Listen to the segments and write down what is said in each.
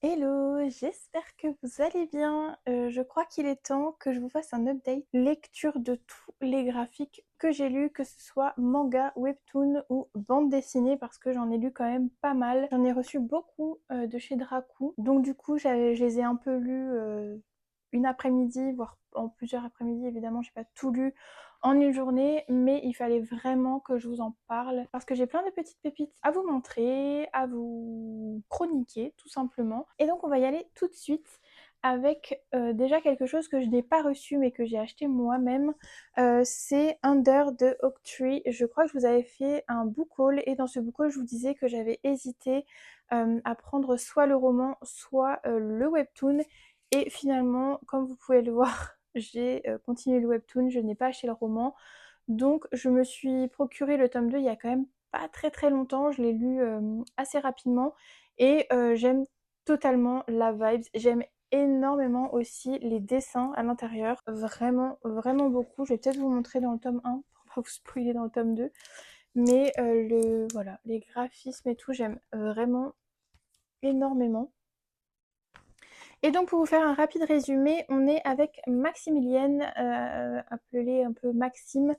Hello, j'espère que vous allez bien. Je crois qu'il est temps que je vous fasse un update lecture de tous les graphiques que j'ai lus, que ce soit manga, webtoon ou bande dessinée, parce que j'en ai lu quand même pas mal. J'en ai reçu beaucoup de chez Draco, donc du coup je les ai un peu lus une après-midi, voire en plusieurs après-midi. Évidemment, j'ai pas tout lu en une journée, mais il fallait vraiment que je vous en parle parce que j'ai plein de petites pépites à vous montrer, à vous chroniquer tout simplement. Et donc on va y aller tout de suite avec déjà quelque chose que je n'ai pas reçu mais que j'ai acheté moi-même. C'est Under de Oaktree. Je crois que je vous avais fait un book haul et dans ce book haul je vous disais que j'avais hésité à prendre soit le roman soit le webtoon. Et finalement, comme vous pouvez le voir, j'ai continué le webtoon, je n'ai pas acheté le roman. Donc je me suis procuré le tome 2 il y a quand même pas très très longtemps, je l'ai lu assez rapidement et j'aime totalement la vibe. J'aime énormément aussi les dessins à l'intérieur, vraiment vraiment beaucoup. Je vais peut-être vous montrer dans le tome 1 pour pas vous spoiler dans le tome 2. Mais voilà, les graphismes et tout, j'aime vraiment énormément. Et donc pour vous faire un rapide résumé, on est avec Maximilienne, appelée un peu Maxime,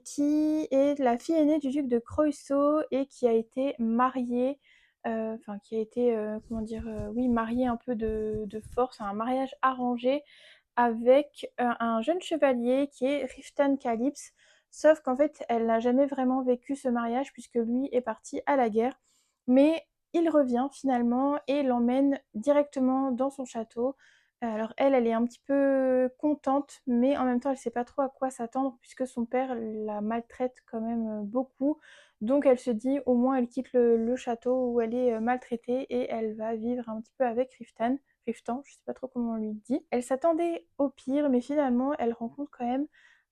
qui est la fille aînée du duc de Creusot et qui a été mariée, enfin qui a été, comment dire, oui mariée un peu de force, un mariage arrangé avec un jeune chevalier qui est Riftan Calypse. Sauf qu'en fait, elle n'a jamais vraiment vécu ce mariage puisque lui est parti à la guerre. Mais il revient finalement et l'emmène directement dans son château. Alors elle est un petit peu contente, mais en même temps, elle ne sait pas trop à quoi s'attendre puisque son père la maltraite quand même beaucoup. Donc elle se dit, au moins elle quitte le château où elle est maltraitée et elle va vivre un petit peu avec Riftan. Riftan, je sais pas trop comment on lui dit. Elle s'attendait au pire, mais finalement, elle rencontre quand même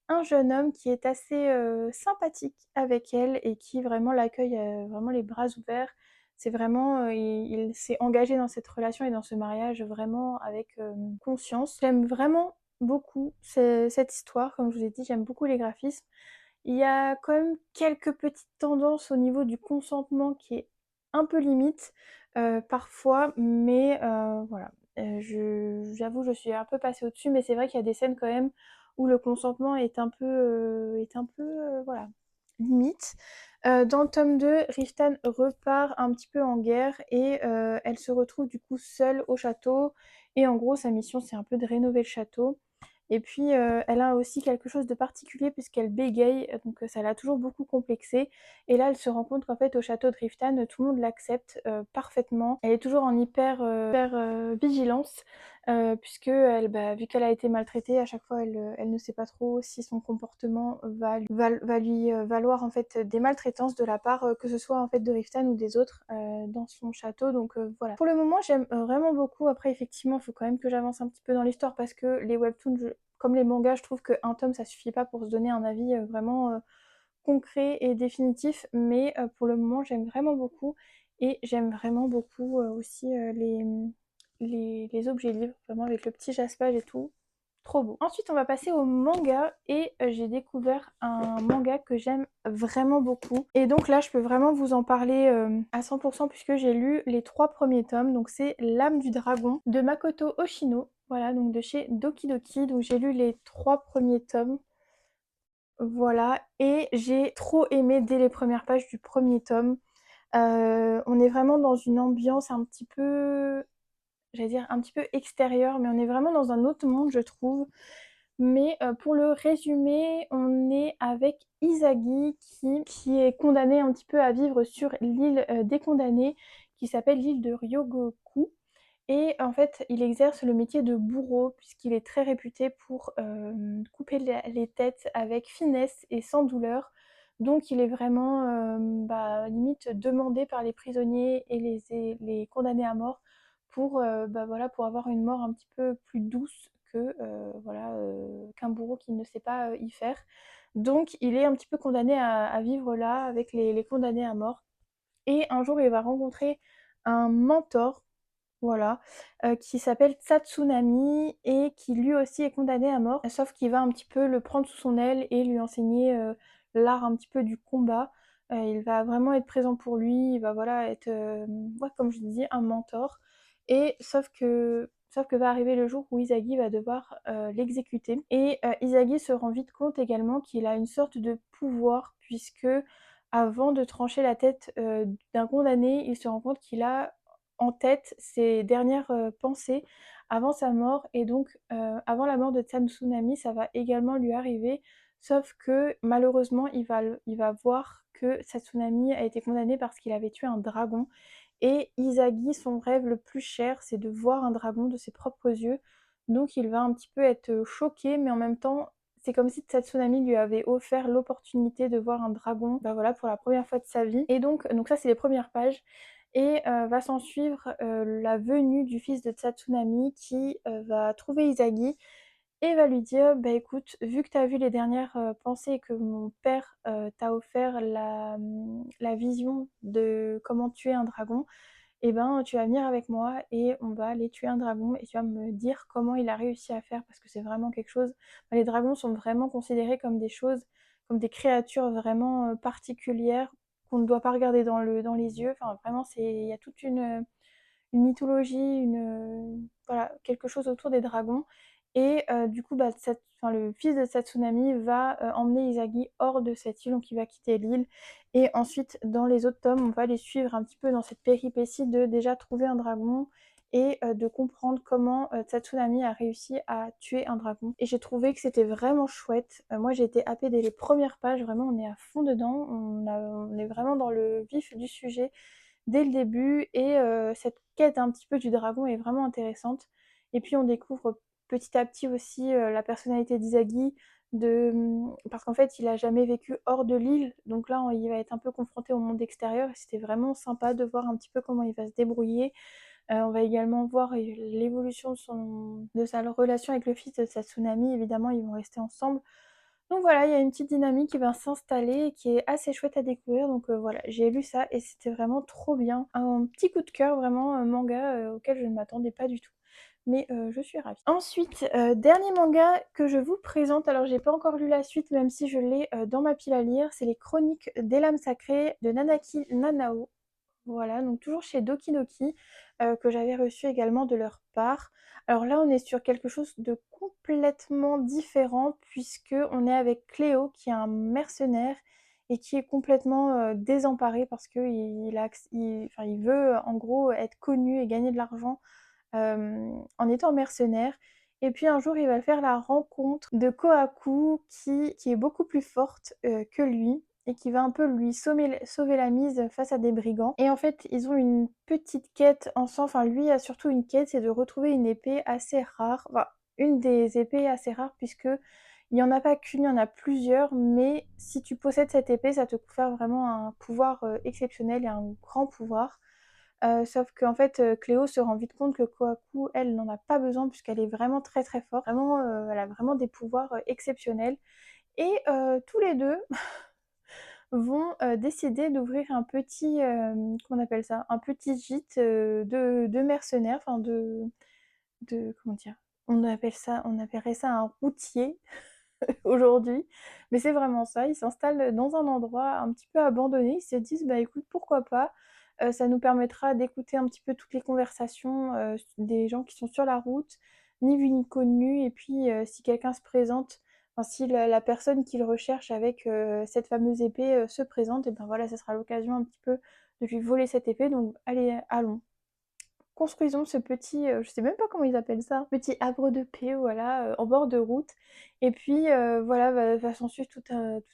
un jeune homme qui est assez sympathique avec elle et qui vraiment l'accueille vraiment les bras ouverts. C'est vraiment, il s'est engagé dans cette relation et dans ce mariage vraiment avec conscience. J'aime vraiment beaucoup cette histoire, comme je vous ai dit, j'aime beaucoup les graphismes. Il y a quand même quelques petites tendances au niveau du consentement qui est un peu limite parfois, mais voilà. J'avoue, je suis un peu passée au-dessus, mais c'est vrai qu'il y a des scènes quand même où le consentement est un peu voilà, limite. Dans le tome 2, Riftan repart un petit peu en guerre et elle se retrouve du coup seule au château. Et en gros, sa mission, c'est un peu de rénover le château. Et puis, elle a aussi quelque chose de particulier puisqu'elle bégaye, donc ça l'a toujours beaucoup complexée. Et là, elle se rend compte qu'en fait, au château de Riftan, tout le monde l'accepte parfaitement. Elle est toujours en hyper vigilance, puisque elle, bah, vu qu'elle a été maltraitée, à chaque fois, elle ne sait pas trop si son comportement va lui valoir en fait des maltraitances de la part, que ce soit en fait de Riftan ou des autres dans son château. Donc voilà. Pour le moment, j'aime vraiment beaucoup. Après, effectivement, il faut quand même que j'avance un petit peu dans l'histoire parce que les webtoons, comme les mangas, je trouve qu'un tome ça suffit pas pour se donner un avis vraiment concret et définitif, mais pour le moment j'aime vraiment beaucoup et j'aime vraiment beaucoup aussi les objets livres, vraiment avec le petit jaspage et tout. Trop beau. Ensuite, on va passer au manga et j'ai découvert un manga que j'aime vraiment beaucoup. Et donc là, je peux vraiment vous en parler à 100% puisque j'ai lu les 3 premiers tomes. Donc c'est L'âme du dragon de Makoto Oshino. Voilà, donc de chez Doki Doki. Donc j'ai lu les 3 premiers tomes. Voilà, et j'ai trop aimé dès les premières pages du premier tome. On est vraiment dans une ambiance un petit peu, j'allais dire un petit peu extérieure, mais on est vraiment dans un autre monde, je trouve. Mais pour le résumer, on est avec Isagi qui est condamné un petit peu à vivre sur l'île des condamnés, qui s'appelle l'île de Ryogoku. Et en fait, il exerce le métier de bourreau puisqu'il est très réputé pour couper les têtes avec finesse et sans douleur. Donc il est vraiment bah, limite demandé par les prisonniers et les condamnés à mort pour, bah, voilà, pour avoir une mort un petit peu plus douce que voilà, qu'un bourreau qui ne sait pas y faire. Donc il est un petit peu condamné à vivre là avec les condamnés à mort. Et un jour il va rencontrer un mentor, voilà, qui s'appelle Tsunami et qui lui aussi est condamné à mort, sauf qu'il va un petit peu le prendre sous son aile et lui enseigner l'art un petit peu du combat. Il va vraiment être présent pour lui, il va voilà être, ouais, comme je disais, un mentor. et sauf que va arriver le jour où Izagi va devoir l'exécuter. Et Izagi se rend vite compte également qu'il a une sorte de pouvoir, puisque avant de trancher la tête d'un condamné, il se rend compte qu'il a en tête ses dernières pensées avant sa mort, et donc avant la mort de Tsunami, ça va également lui arriver, sauf que malheureusement, il va voir que Tsunami a été condamné parce qu'il avait tué un dragon. Et Izagi, son rêve le plus cher, c'est de voir un dragon de ses propres yeux. Donc il va un petit peu être choqué, mais en même temps, c'est comme si Tsunami lui avait offert l'opportunité de voir un dragon, bah voilà, pour la première fois de sa vie. Et donc ça, c'est les premières pages. Et va s'en suivre la venue du fils de Tsunami qui va trouver Izagi et va lui dire: «Bah écoute, vu que tu as vu les dernières pensées et que mon père t'a offert la vision de comment tuer un dragon, et ben tu vas venir avec moi et on va aller tuer un dragon et tu vas me dire comment il a réussi à faire», parce que c'est vraiment quelque chose. Enfin, les dragons sont vraiment considérés comme des choses, comme des créatures vraiment particulières qu'on ne doit pas regarder dans les yeux. Enfin, vraiment, il y a toute une mythologie, voilà, quelque chose autour des dragons. Et du coup, bah, enfin, le fils de Tsunami va emmener Izagi hors de cette île, donc il va quitter l'île. Et ensuite, dans les autres tomes, on va les suivre un petit peu dans cette péripétie de déjà trouver un dragon et de comprendre comment Tsunami a réussi à tuer un dragon. Et j'ai trouvé que c'était vraiment chouette. Moi, j'ai été happée dès les premières pages, vraiment, on est à fond dedans, on est vraiment dans le vif du sujet dès le début, et cette quête un petit peu du dragon est vraiment intéressante. Et puis on découvre petit à petit aussi la personnalité d'Izagi, parce qu'en fait il a jamais vécu hors de l'île, donc là il va être un peu confronté au monde extérieur et c'était vraiment sympa de voir un petit peu comment il va se débrouiller. On va également voir l'évolution de sa relation avec le fils de Tsunami, évidemment ils vont rester ensemble. Donc voilà, il y a une petite dynamique qui va s'installer et qui est assez chouette à découvrir. Donc voilà, j'ai lu ça et c'était vraiment trop bien. Un petit coup de cœur, vraiment, un manga auquel je ne m'attendais pas du tout. Mais je suis ravie. Ensuite, dernier manga que je vous présente, alors j'ai pas encore lu la suite, même si je l'ai dans ma pile à lire, c'est les Chroniques des Lames Sacrées de Nanaki Nanao. Voilà, donc toujours chez Doki Doki, que j'avais reçu également de leur part. Alors là, on est sur quelque chose de complètement différent, puisque on est avec Cléo, qui est un mercenaire et qui est complètement désemparé parce que enfin, il veut en gros être connu et gagner de l'argent en étant mercenaire. Et puis un jour, il va faire la rencontre de Kohaku qui est beaucoup plus forte que lui et qui va un peu lui sauver la mise face à des brigands. Et en fait, ils ont une petite quête ensemble. Enfin, lui a surtout une quête, c'est de retrouver une épée assez rare. Enfin, une des épées assez rares, puisque il n'y en a pas qu'une, il y en a plusieurs. Mais si tu possèdes cette épée, ça te confère vraiment un pouvoir exceptionnel et un grand pouvoir. Sauf qu'en fait, Cléo se rend vite compte que Kohaku, elle, n'en a pas besoin puisqu'elle est vraiment très très forte. Vraiment, elle a vraiment des pouvoirs exceptionnels. Et tous les deux vont décider d'ouvrir un petit, comment on appelle ça? Un petit gîte de mercenaires, enfin comment dire? On appellerait ça un routier aujourd'hui, mais c'est vraiment ça. Ils s'installent dans un endroit un petit peu abandonné. Ils se disent: «Bah écoute, pourquoi pas? Ça nous permettra d'écouter un petit peu toutes les conversations des gens qui sont sur la route, ni vu ni connu, et puis si quelqu'un se présente, enfin si la personne qu'ils recherchent avec cette fameuse épée se présente, et ben voilà, ça sera l'occasion un petit peu de lui voler cette épée. Donc allez, allons, construisons ce petit, je sais même pas comment ils appellent ça, petit havre de paix, voilà, en bord de route. Et puis voilà, va s'en suivre toutes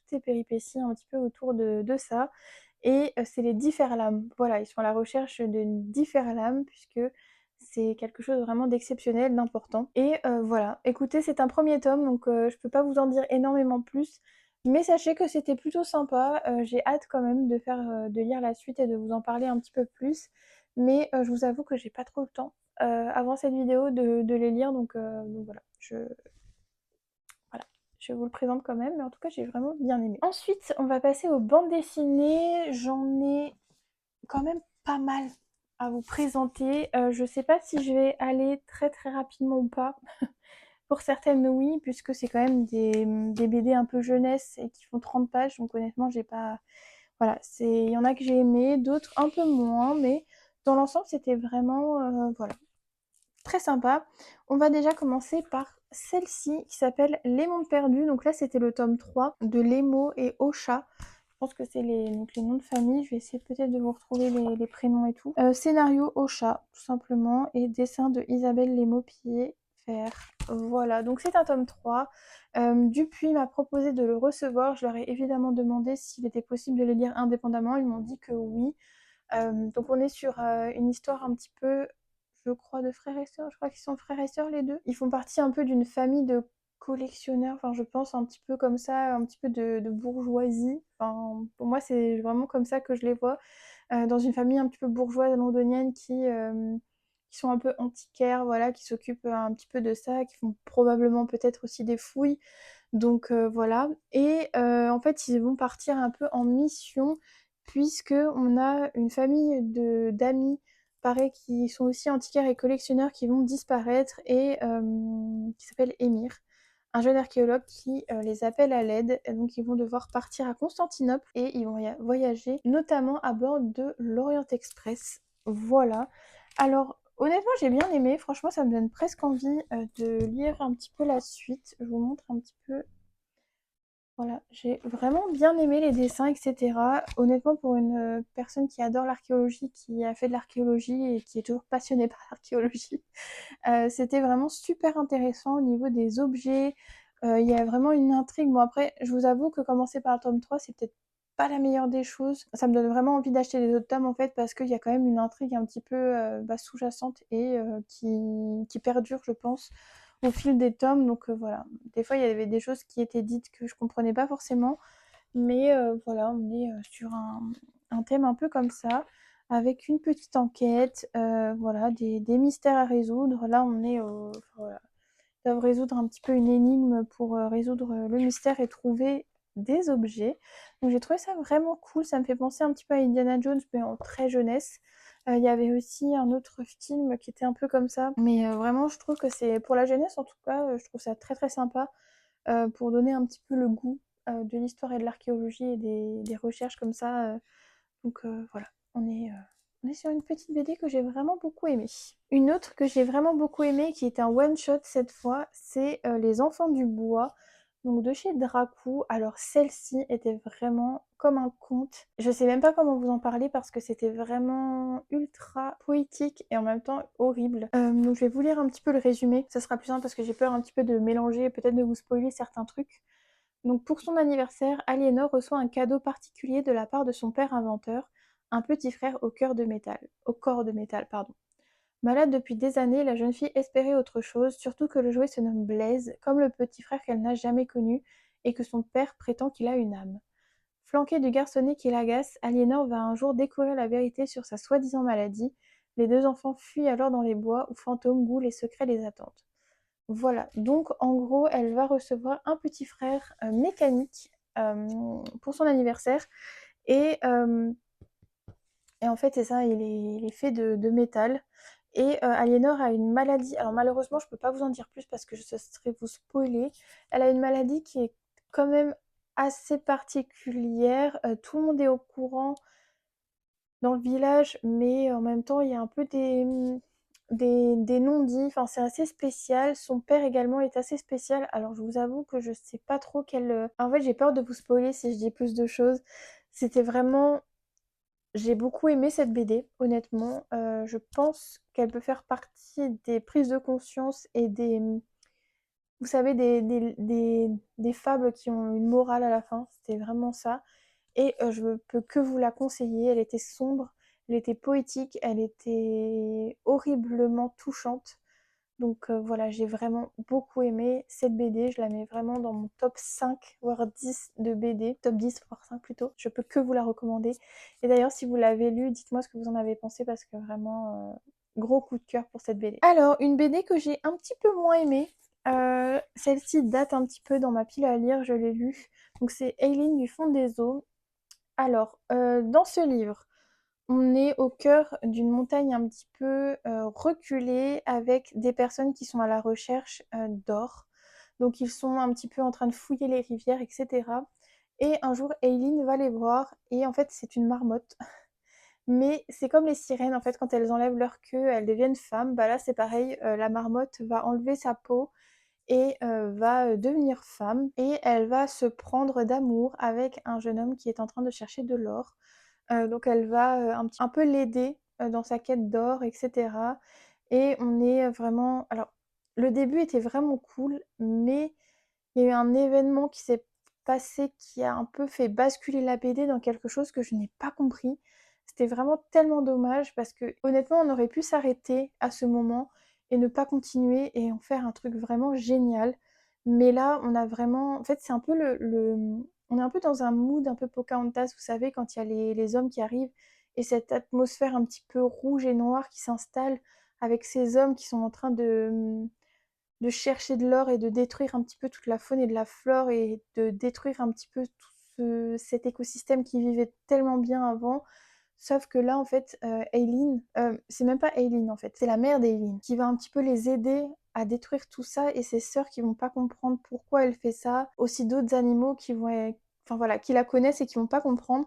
ces péripéties un petit peu autour de ça. Et c'est les Differlames. Voilà, ils sont à la recherche de Differlames, puisque c'est quelque chose vraiment d'exceptionnel, d'important. Et voilà, écoutez, c'est un premier tome, donc je peux pas vous en dire énormément plus, mais sachez que c'était plutôt sympa. J'ai hâte quand même de lire la suite et de vous en parler un petit peu plus. Mais je vous avoue que j'ai pas trop le temps avant cette vidéo de les lire, donc voilà, voilà, je vous le présente quand même, mais en tout cas j'ai vraiment bien aimé. Ensuite, on va passer aux bandes dessinées. J'en ai quand même pas mal à vous présenter. Je sais pas si je vais aller très très rapidement ou pas. Pour certaines, oui, puisque c'est quand même des BD un peu jeunesse et qui font 30 pages, donc honnêtement, j'ai pas. Voilà, il y en a que j'ai aimé, d'autres un peu moins, mais Dans l'ensemble, c'était vraiment, voilà, très sympa. On va déjà commencer par celle-ci qui s'appelle Les Mondes Perdus. Donc là, c'était le tome 3 de Lemo et Ocha. Je pense que c'est donc les noms de famille. Je vais essayer peut-être de vous retrouver les prénoms et tout. Scénario Ocha, tout simplement. Et dessin de Isabelle Lemo-Pillet. Voilà, donc c'est un tome 3. Dupuis m'a proposé de le recevoir. Je leur ai évidemment demandé s'il était possible de les lire indépendamment. Ils m'ont dit que oui. Donc on est sur une histoire un petit peu, je crois, de frères et sœurs. Je crois qu'ils sont frères et sœurs les deux. Ils font partie un peu d'une famille de collectionneurs, enfin je pense un petit peu comme ça, un petit peu de bourgeoisie. Enfin, pour moi c'est vraiment comme ça que je les vois. Dans une famille un petit peu bourgeoise londonienne qui sont un peu antiquaires, voilà, qui s'occupent un petit peu de ça, qui font probablement peut-être aussi des fouilles. Donc voilà. Et en fait, ils vont partir un peu en mission puisque on a une famille d'amis, pareil, qui sont aussi antiquaires et collectionneurs qui vont disparaître et qui s'appelle Émir, un jeune archéologue qui les appelle à l'aide. Et donc ils vont devoir partir à Constantinople et ils vont voyager notamment à bord de l'Orient Express. Voilà. Alors honnêtement j'ai bien aimé, franchement ça me donne presque envie de lire un petit peu la suite. Je vous montre un petit peu. Voilà, j'ai vraiment bien aimé les dessins, etc. Honnêtement, pour une personne qui adore l'archéologie, qui a fait de l'archéologie et qui est toujours passionnée par l'archéologie, c'était vraiment super intéressant au niveau des objets. Il y a vraiment une intrigue. Bon, après, je vous avoue que commencer par le tome 3, c'est peut-être pas la meilleure des choses. Ça me donne vraiment envie d'acheter les autres tomes, en fait, parce qu'il y a quand même une intrigue un petit peu sous-jacente et qui perdure, je pense, au fil des tomes. Donc voilà, des fois, il y avait des choses qui étaient dites que je comprenais pas forcément. Mais voilà, on est sur un thème un peu comme ça, avec une petite enquête, voilà, des mystères à résoudre. Là, on est voilà, ils doivent résoudre un petit peu une énigme pour résoudre le mystère et trouver des objets. Donc j'ai trouvé ça vraiment cool. Ça me fait penser un petit peu à Indiana Jones, mais en très jeunesse. Il y avait aussi un autre film qui était un peu comme ça. Mais vraiment, je trouve que c'est, pour la jeunesse en tout cas, je trouve ça très très sympa pour donner un petit peu le goût de l'histoire et de l'archéologie et des recherches comme ça. Donc voilà, on est sur une petite BD que j'ai vraiment beaucoup aimée. Une autre que j'ai vraiment beaucoup aimée, qui est un one-shot cette fois, c'est Les Enfants du Bois, donc de chez Dracou. Alors celle-ci était vraiment comme un conte. Je sais même pas comment vous en parler parce que c'était vraiment ultra poétique et en même temps horrible. Donc je vais vous lire un petit peu le résumé, ça sera plus simple parce que j'ai peur un petit peu de mélanger et peut-être de vous spoiler certains trucs. Donc pour son anniversaire, Aliénor reçoit un cadeau particulier de la part de son père inventeur, un petit frère au corps de métal, pardon. Malade depuis des années, la jeune fille espérait autre chose, surtout que le jouet se nomme Blaise, comme le petit frère qu'elle n'a jamais connu, et que son père prétend qu'il a une âme. Flanquée du garçonnet qui l'agace, Aliénor va un jour découvrir la vérité sur sa soi-disant maladie. Les deux enfants fuient alors dans les bois où fantômes, ghouls et secrets les attendent. Voilà, donc en gros, elle va recevoir un petit frère mécanique pour son anniversaire. Et, euh, et en fait, c'est ça, il est fait de métal. Et Aliénor a une maladie. Alors malheureusement, je ne peux pas vous en dire plus parce que ce serait vous spoiler. Elle a une maladie qui est quand même assez particulière. Tout le monde est au courant dans le village, mais en même temps, il y a un peu des non-dits. Enfin, c'est assez spécial. Son père également est assez spécial. Alors, je vous avoue que je sais pas trop quel. En fait, j'ai peur de vous spoiler si je dis plus de choses. C'était vraiment. J'ai beaucoup aimé cette BD, honnêtement. Je pense qu'elle peut faire partie des prises de conscience et vous savez, des fables qui ont une morale à la fin. C'était vraiment ça. Et je ne peux que vous la conseiller. Elle était sombre, elle était poétique, elle était horriblement touchante. Donc voilà, j'ai vraiment beaucoup aimé cette BD. Je la mets vraiment dans mon top 5, voire 10 de BD. Top 10, voire 5 plutôt. Je peux que vous la recommander. Et d'ailleurs, si vous l'avez lue, dites-moi ce que vous en avez pensé parce que vraiment, gros coup de cœur pour cette BD. Alors, une BD que j'ai un petit peu moins aimée. Celle-ci date un petit peu dans ma pile à lire, je l'ai lue. Donc c'est Aileen du fond des eaux. Alors, dans ce livre, on est au cœur d'une montagne un petit peu reculée avec des personnes qui sont à la recherche d'or. Donc ils sont un petit peu en train de fouiller les rivières, etc. Et un jour, Aileen va les voir et en fait c'est une marmotte. Mais c'est comme les sirènes, en fait, quand elles enlèvent leur queue, elles deviennent femmes. Bah là, c'est pareil, la marmotte va enlever sa peau et va devenir femme. Et elle va se prendre d'amour avec un jeune homme qui est en train de chercher de l'or. Donc elle va un peu l'aider dans sa quête d'or, etc. Et on est vraiment... Alors, le début était vraiment cool, mais il y a eu un événement qui s'est passé qui a un peu fait basculer la BD dans quelque chose que je n'ai pas compris. C'était vraiment tellement dommage parce que honnêtement, on aurait pu s'arrêter à ce moment et ne pas continuer et en faire un truc vraiment génial. Mais là, on a vraiment... En fait, c'est un peu on est un peu dans un mood un peu Pocahontas, vous savez, quand il y a les hommes qui arrivent et cette atmosphère un petit peu rouge et noire qui s'installe avec ces hommes qui sont en train de chercher de l'or et de détruire un petit peu toute la faune et de la flore et de détruire un petit peu tout cet écosystème qui vivait tellement bien avant. Sauf que là, en fait, Aileen, c'est même pas Aileen en fait, c'est la mère d'Aileen qui va un petit peu les aider à détruire tout ça et ses sœurs qui vont pas comprendre pourquoi elle fait ça. Aussi d'autres animaux qui vont enfin voilà, qui la connaissent et qui vont pas comprendre.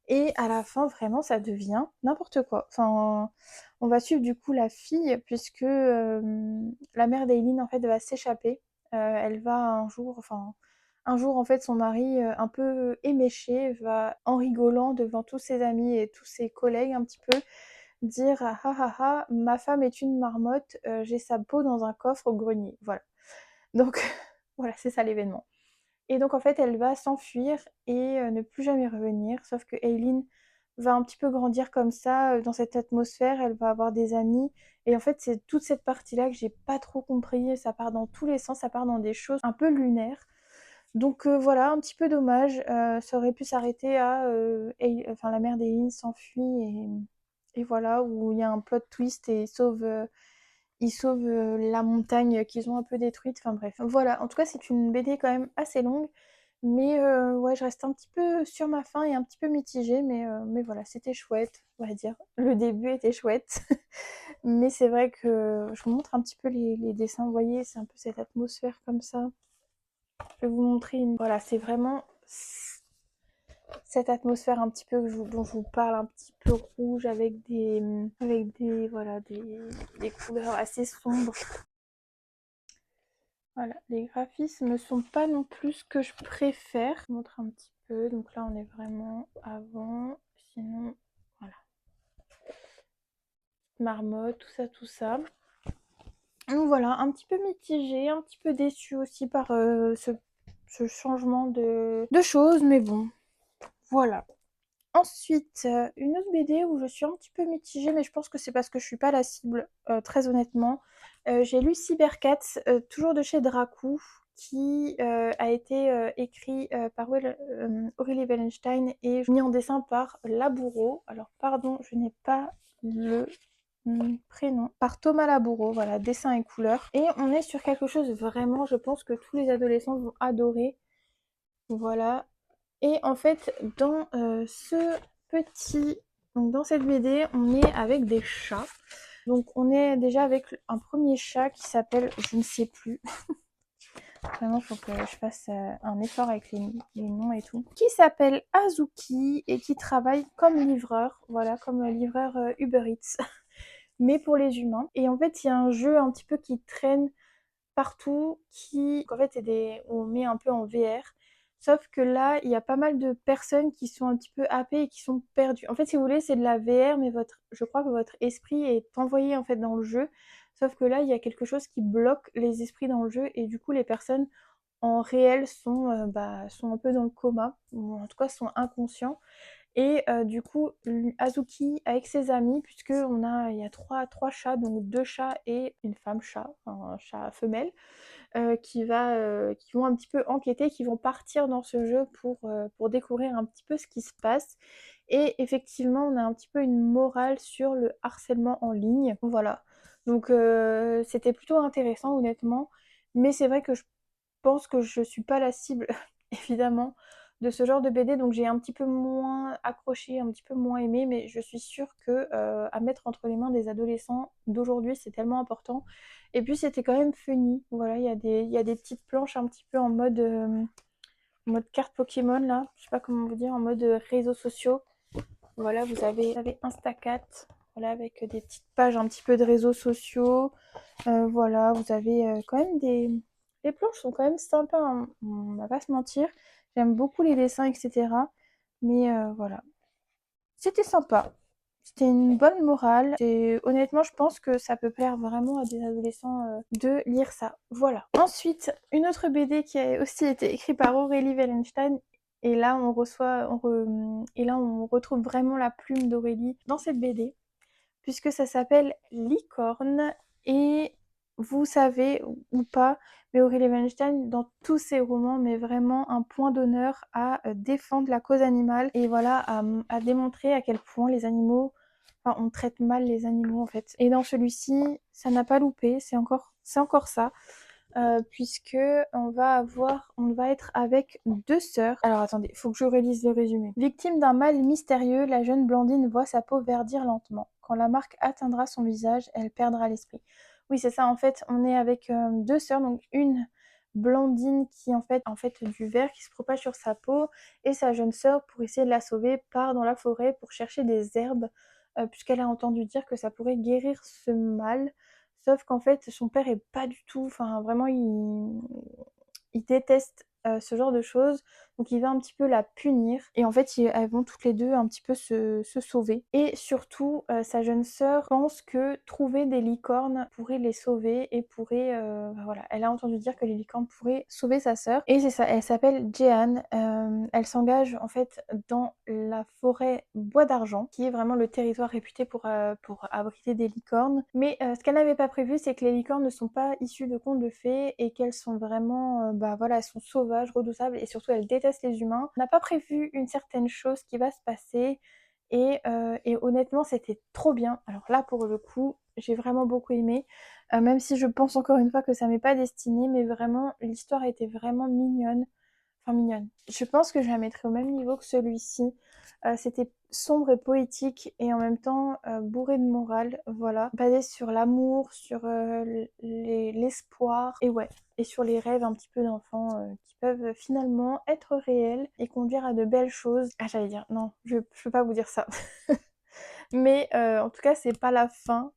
Et à la fin, vraiment, ça devient n'importe quoi. Enfin, on va suivre du coup la fille puisque la mère d'Aileen en fait va s'échapper. Elle va un jour en fait son mari un peu éméché va en rigolant devant tous ses amis et tous ses collègues un petit peu dire ah ah ah ma femme est une marmotte, j'ai sa peau dans un coffre au grenier. Voilà. Donc voilà, c'est ça l'événement. Et donc en fait, elle va s'enfuir et ne plus jamais revenir. Sauf que Aileen va un petit peu grandir comme ça, dans cette atmosphère. Elle va avoir des amis. Et en fait, c'est toute cette partie-là que j'ai pas trop compris. Ça part dans tous les sens, ça part dans des choses un peu lunaires. Donc voilà, un petit peu dommage. Ça aurait pu s'arrêter à enfin, la mère d'Aileen s'enfuit et voilà, où il y a un plot twist et ils sauvent la montagne qu'ils ont un peu détruite, enfin bref. Voilà, en tout cas c'est une BD quand même assez longue, mais ouais, je reste un petit peu sur ma faim et un petit peu mitigée, mais voilà, c'était chouette, on va dire. Le début était chouette, mais c'est vrai que je vous montre un petit peu les dessins, vous voyez, c'est un peu cette atmosphère comme ça. Je vais vous montrer une... Voilà, c'est vraiment cette atmosphère un petit peu dont je vous parle, un petit peu rouge voilà, des couleurs assez sombres. Voilà, les graphismes sont pas non plus ce que je préfère. Je vous montre un petit peu, donc là on est vraiment avant, sinon voilà. Marmotte, tout ça, tout ça. Donc voilà, un petit peu mitigée, un petit peu déçue aussi par ce changement de choses, mais bon, voilà. Ensuite, une autre BD où je suis un petit peu mitigée, mais je pense que c'est parce que je suis pas la cible, très honnêtement. J'ai lu Cybercats, toujours de chez Dracou, qui a été écrit par Aurélie Wellenstein et mis en dessin par Laboureau. Alors pardon, je n'ai pas le prénom. Par Thomas Laboureau, voilà, dessin et couleur. Et on est sur quelque chose vraiment, je pense que tous les adolescents vont adorer. Voilà, et en fait, dans donc dans cette BD, on est avec des chats. Donc on est déjà avec un premier chat qui s'appelle, je ne sais plus, vraiment il faut que je fasse un effort avec les noms et tout, qui s'appelle Azuki et qui travaille comme livreur, voilà, comme livreur Uber Eats, mais pour les humains. Et en fait, il y a un jeu un petit peu qui traîne partout, en fait, on met un peu en VR. Sauf que là, il y a pas mal de personnes qui sont un petit peu happées et qui sont perdues. En fait, si vous voulez, c'est de la VR, mais je crois que votre esprit est envoyé en fait dans le jeu. Sauf que là, il y a quelque chose qui bloque les esprits dans le jeu et du coup, les personnes en réel sont un peu dans le coma, ou en tout cas sont inconscients. Et du coup, Azuki avec ses amis, puisque il y a trois chats, donc deux chats et une femme chat, enfin, un chat femelle, qui vont un petit peu enquêter, qui vont partir dans ce jeu pour découvrir un petit peu ce qui se passe. Et effectivement, on a un petit peu une morale sur le harcèlement en ligne. Voilà. Donc c'était plutôt intéressant, honnêtement. Mais c'est vrai que je pense que je suis pas la cible, évidemment, de ce genre de BD, donc j'ai un petit peu moins accroché, un petit peu moins aimé, mais je suis sûre que à mettre entre les mains des adolescents d'aujourd'hui, c'est tellement important. Et puis c'était quand même funny, voilà, il y a des petites planches un petit peu en mode carte Pokémon là, je sais pas comment vous dire, en mode réseaux sociaux. Voilà, vous avez Instacat, voilà, avec des petites pages un petit peu de réseaux sociaux. Voilà, vous avez quand même des... Les planches sont quand même sympas, hein, on va pas se mentir. J'aime beaucoup les dessins, etc. Mais voilà, c'était sympa. C'était une bonne morale. Et honnêtement, je pense que ça peut plaire vraiment à des adolescents de lire ça. Voilà. Ensuite, une autre BD qui a aussi été écrite par Aurélie Wellenstein. Et là, et là, on retrouve vraiment la plume d'Aurélie dans cette BD, puisque ça s'appelle Licorne. Et vous savez ou pas, mais Aurélie Weinstein, dans tous ses romans, met vraiment un point d'honneur à défendre la cause animale et voilà, à démontrer à quel point les animaux, enfin, on traite mal les animaux en fait. Et dans celui-ci, ça n'a pas loupé, c'est encore ça. Puisque on va être avec deux sœurs. Alors attendez, faut que je relise le résumé. Victime d'un mal mystérieux, la jeune Blandine voit sa peau verdir lentement. Quand la marque atteindra son visage, elle perdra l'esprit. Oui, c'est ça, en fait, on est avec deux sœurs, donc une Blandine qui en fait du ver qui se propage sur sa peau, et sa jeune sœur, pour essayer de la sauver, part dans la forêt pour chercher des herbes, puisqu'elle a entendu dire que ça pourrait guérir ce mal. Sauf qu'en fait, son père est pas du tout, enfin vraiment, il déteste ce genre de choses, donc il va un petit peu la punir. Et en fait, elles vont toutes les deux un petit peu se sauver. Et surtout, sa jeune sœur pense que trouver des licornes pourrait les sauver et pourrait, bah voilà, elle a entendu dire que les licornes pourraient sauver sa sœur. Et c'est ça, elle s'appelle Jeanne. Elle s'engage en fait dans la forêt Bois d'Argent, qui est vraiment le territoire réputé pour abriter des licornes. Mais ce qu'elle n'avait pas prévu, c'est que les licornes ne sont pas issues de contes de fées et qu'elles sont vraiment, bah voilà, elles sont sauvages, redoutables et surtout elles détestent les humains. On n'a pas prévu une certaine chose qui va se passer et honnêtement, c'était trop bien. Alors là, pour le coup, j'ai vraiment beaucoup aimé, même si je pense encore une fois que ça m'est pas destiné, mais vraiment, l'histoire était vraiment mignonne. Enfin, mignonne. Je pense que je la mettrais au même niveau que celui-ci. C'était sombre et poétique et en même temps bourré de morale, voilà. Basé sur l'amour, sur l'espoir et ouais, et sur les rêves un petit peu d'enfants qui peuvent finalement être réels et conduire à de belles choses. Ah, j'allais dire, non, je peux pas vous dire ça. Mais en tout cas, c'est pas la fin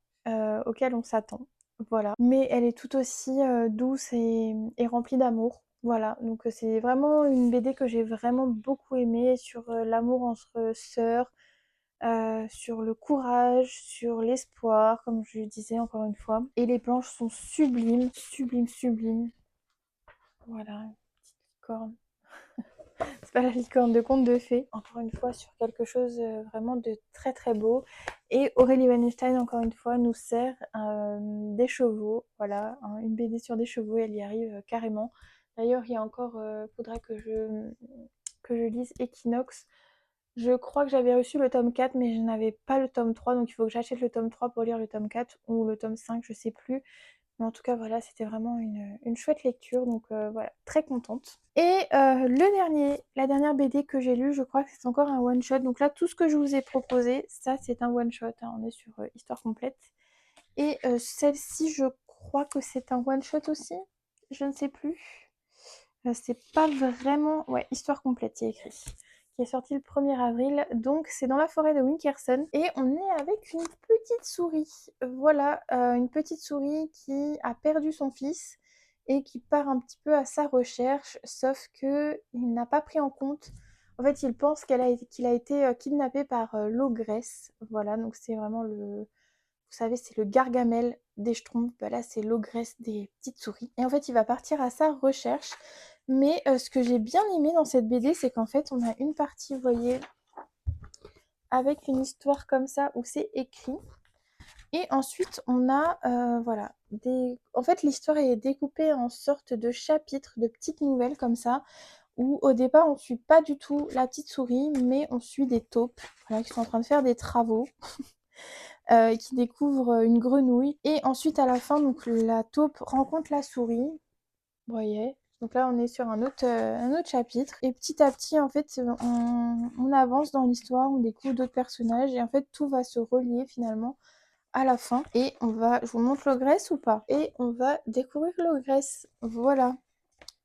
auquel on s'attend. Voilà. Mais elle est tout aussi douce et remplie d'amour. Voilà. Donc c'est vraiment une BD que j'ai vraiment beaucoup aimée sur l'amour entre sœurs, sur le courage, sur l'espoir, comme je le disais encore une fois. Et les planches sont sublimes, sublimes, sublimes. Voilà, une petite licorne. C'est pas la licorne de conte de fées. Encore une fois, sur quelque chose vraiment de très très beau. Et Aurélie Weinstein, encore une fois, nous sert des chevaux. Voilà, hein, une BD sur des chevaux, elle y arrive carrément. D'ailleurs, il y a encore, faudrait que je lise Equinox. Je crois que j'avais reçu le tome 4, mais je n'avais pas le tome 3, donc il faut que j'achète le tome 3 pour lire le tome 4 ou le tome 5, je sais plus. Mais en tout cas, voilà, c'était vraiment une chouette lecture, donc voilà, très contente. Et la dernière BD que j'ai lue, je crois que c'est encore un one-shot. Donc là, tout ce que je vous ai proposé, ça c'est un one-shot, hein, on est sur Histoire complète. Et celle-ci, je crois que c'est un one-shot aussi, je ne sais plus. C'est pas vraiment... Ouais, Histoire complète, il y a écrit. Qui est sorti le 1er avril. Donc c'est dans la forêt de Winkerson. Et on est avec une petite souris. Voilà, une petite souris qui a perdu son fils et qui part un petit peu à sa recherche. Sauf que il n'a pas pris en compte... En fait, il pense qu'il a été kidnappé par l'ogresse. Voilà, donc c'est vraiment le... Vous savez, c'est le Gargamel des Schtroumpfs. Bah là, c'est l'ogresse des petites souris. Et en fait, il va partir à sa recherche. Mais ce que j'ai bien aimé dans cette BD, c'est qu'en fait, on a une partie, vous voyez, avec une histoire comme ça où c'est écrit. Et ensuite, on a, voilà, En fait, l'histoire est découpée en sorte de chapitres, de petites nouvelles comme ça, où au départ, on ne suit pas du tout la petite souris, mais on suit des taupes, voilà, qui sont en train de faire des travaux. Qui découvrent une grenouille. Et ensuite, à la fin, donc, la taupe rencontre la souris. Vous voyez. Donc là, on est sur un autre chapitre. Et petit à petit, en fait, on avance dans l'histoire, on découvre d'autres personnages. Et en fait, tout va se relier finalement à la fin. Et je vous montre l'ogresse ou pas? Et on va découvrir l'ogresse. Voilà.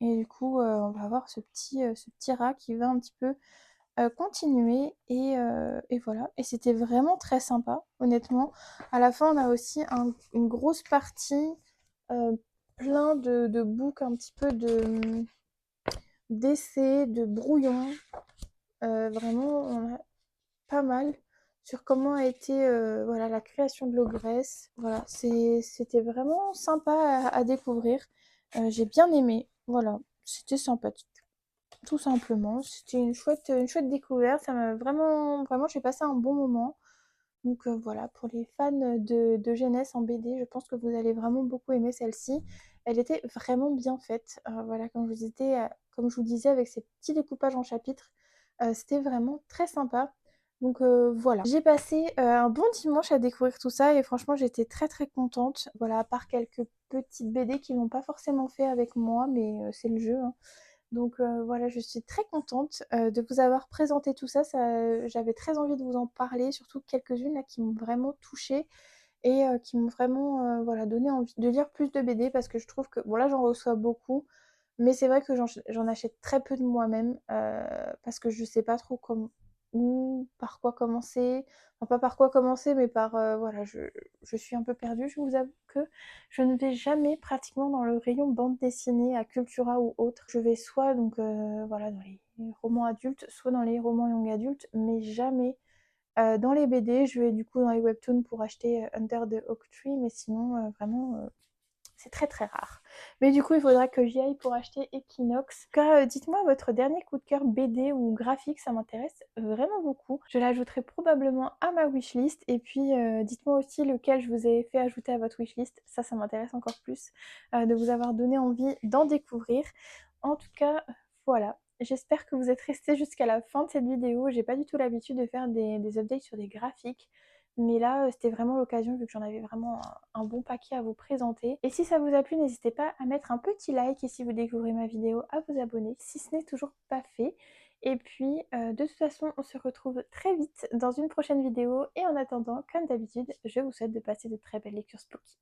Et du coup, on va avoir ce petit rat qui va un petit peu continuer et voilà. Et c'était vraiment très sympa, honnêtement. À la fin, on a aussi une grosse partie, euh, plein de books, un petit peu d'essais, de brouillons. Vraiment, on a pas mal sur comment a été voilà, la création de l'ogresse. Voilà, c'était vraiment sympa à découvrir. J'ai bien aimé. Voilà, c'était sympathique. Tout simplement, c'était une chouette découverte. Ça m'a vraiment, j'ai passé un bon moment. Donc voilà, pour les fans de jeunesse en BD, je pense que vous allez vraiment beaucoup aimer celle-ci. Elle était vraiment bien faite. Voilà, comme je vous disais, avec ces petits découpages en chapitres, c'était vraiment très sympa. Donc voilà, j'ai passé un bon dimanche à découvrir tout ça et franchement j'étais très très contente. Voilà, à part quelques petites BD qui l'ont pas forcément fait avec moi, mais c'est le jeu, hein. Donc voilà, je suis très contente de vous avoir présenté tout ça. J'avais très envie de vous en parler, surtout quelques-unes là qui m'ont vraiment touchée et qui m'ont vraiment voilà, donné envie de lire plus de BD parce que je trouve que, bon là j'en reçois beaucoup, mais c'est vrai que j'en achète très peu de moi-même parce que je sais pas trop où, par quoi commencer. Enfin, pas par quoi commencer, mais voilà, je suis un peu perdue. Je vous avoue que je ne vais jamais pratiquement dans le rayon bande dessinée à Cultura ou autre. Je vais soit donc voilà, dans les romans adultes, soit dans les romans young adultes, mais jamais dans les BD. Je vais du coup dans les webtoons pour acheter Under the Oak Tree, mais sinon vraiment c'est très très rare. Mais du coup, il faudra que j'y aille pour acheter Equinox. En tout cas, dites-moi votre dernier coup de cœur BD ou graphique, ça m'intéresse vraiment beaucoup. Je l'ajouterai probablement à ma wishlist. Et puis, dites-moi aussi lequel je vous ai fait ajouter à votre wishlist. Ça m'intéresse encore plus de vous avoir donné envie d'en découvrir. En tout cas, voilà. J'espère que vous êtes restés jusqu'à la fin de cette vidéo. J'ai pas du tout l'habitude de faire des updates sur des graphiques. Mais là, c'était vraiment l'occasion vu que j'en avais vraiment un bon paquet à vous présenter. Et si ça vous a plu, n'hésitez pas à mettre un petit like et si vous découvrez ma vidéo, à vous abonner si ce n'est toujours pas fait. Et puis, de toute façon, on se retrouve très vite dans une prochaine vidéo. Et en attendant, comme d'habitude, je vous souhaite de passer de très belles lectures spooky.